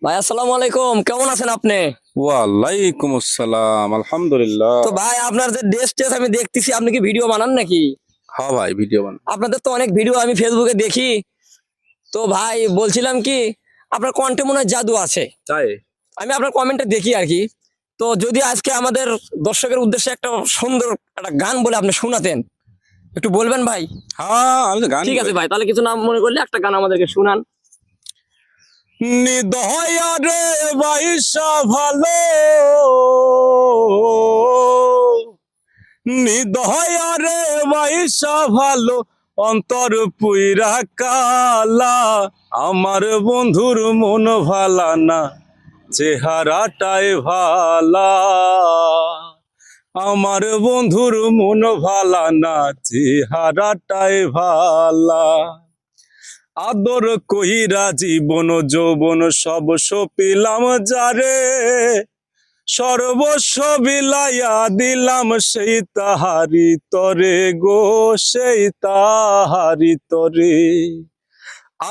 ভাই আসসালামু আলাইকুম, কেমন আছেন আপনি? ওয়ালাইকুম আসসালাম, আলহামদুলিল্লাহ। তো ভাই আপনার যে ড্রেস টেস আমি দেখতেছি, আপনি কি ভিডিও বানান নাকি? হ্যাঁ ভাই, ভিডিও বানাই। আপনাদের তো অনেক ভিডিও আমি ফেসবুকে দেখি। তো ভাই বলছিলাম কি, আপনার কণ্ঠে মনে হয় জাদু আছে। তাই? আমি আপনার কমেন্টে দেখি আর কি। তো যদি আজকে আমাদের দর্শকের উদ্দেশ্যে একটা সুন্দর একটা গান বলে আপনি শোনাতেন, একটু বলবেন ভাই? হ্যাঁ, আমি তো গান ঠিক আছে গাই। ভাই, তাহলে কিছু না মনে করলে একটা গান আমাদেরকে শুনান। নিদয়া রে বাইসা ভালো, নিদয়া রে বাইসা ভালো, অন্তর পুইরা কালা, আমার বন্ধুর মন ভালা না, চেহারাটাই ভালা, আমার বন্ধুর মন ভালা না, চেহারাটাই ভালা, আদর কইরা জীবন যৌবন সব সপিলাম যারে, সর্বস্ব বিলাইয়া দিলাম সেই তাহারি তরে গো, সেই তাহারি তরে,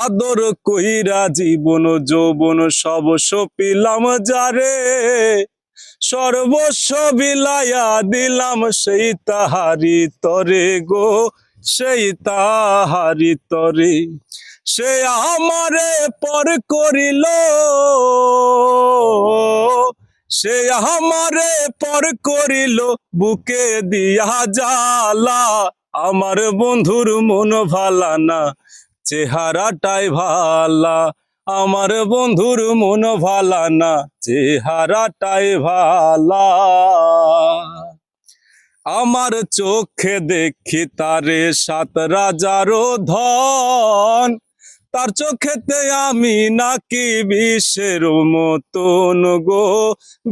আদর কইরা জীবন যৌবন সব সপিলাম যারে, সর্বস্ব বিলাইয়া দিলাম সেই তাহারি তরে গো, সেই তাহারি তরে, সে আমারে পর করিল, সে আমারে পর করিল, বুকে দিয়া জ্বালা, আমার বন্ধুর মন ভালা না, চেহারাটাই ভালা, আমার বন্ধুর মন ভালা না, চেহারাটাই ভালা, আমার চোখে দেখি তারে সাত রাজারও ধন, তার চোখেতে আমি নাকি বিষের মতন গো,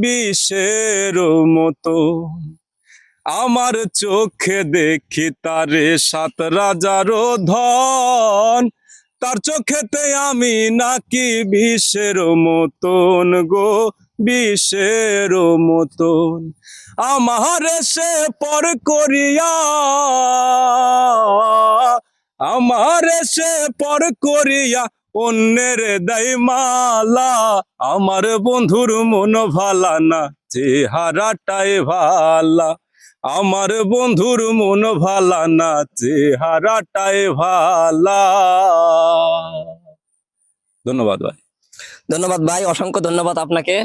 বিষের মতন, আমার চোখে দেখি তারে সাত রাজারও ধন, তার চোখেতে আমি নাকি বিষের মতন গো, বিষের মতন, আমার সে পর করিয়া, আমার সে পর করিয়া অন্যের দেয় মালা, আমার বন্ধুর মন ভালা না, চেহারাটাই ভালা, আমার বন্ধুর মন ভালা না, চেহারাটাই ভালা। ধন্যবাদ ভাই। ধন্যবাদ ভাই, অসংখ্য ধন্যবাদ আপনাকে।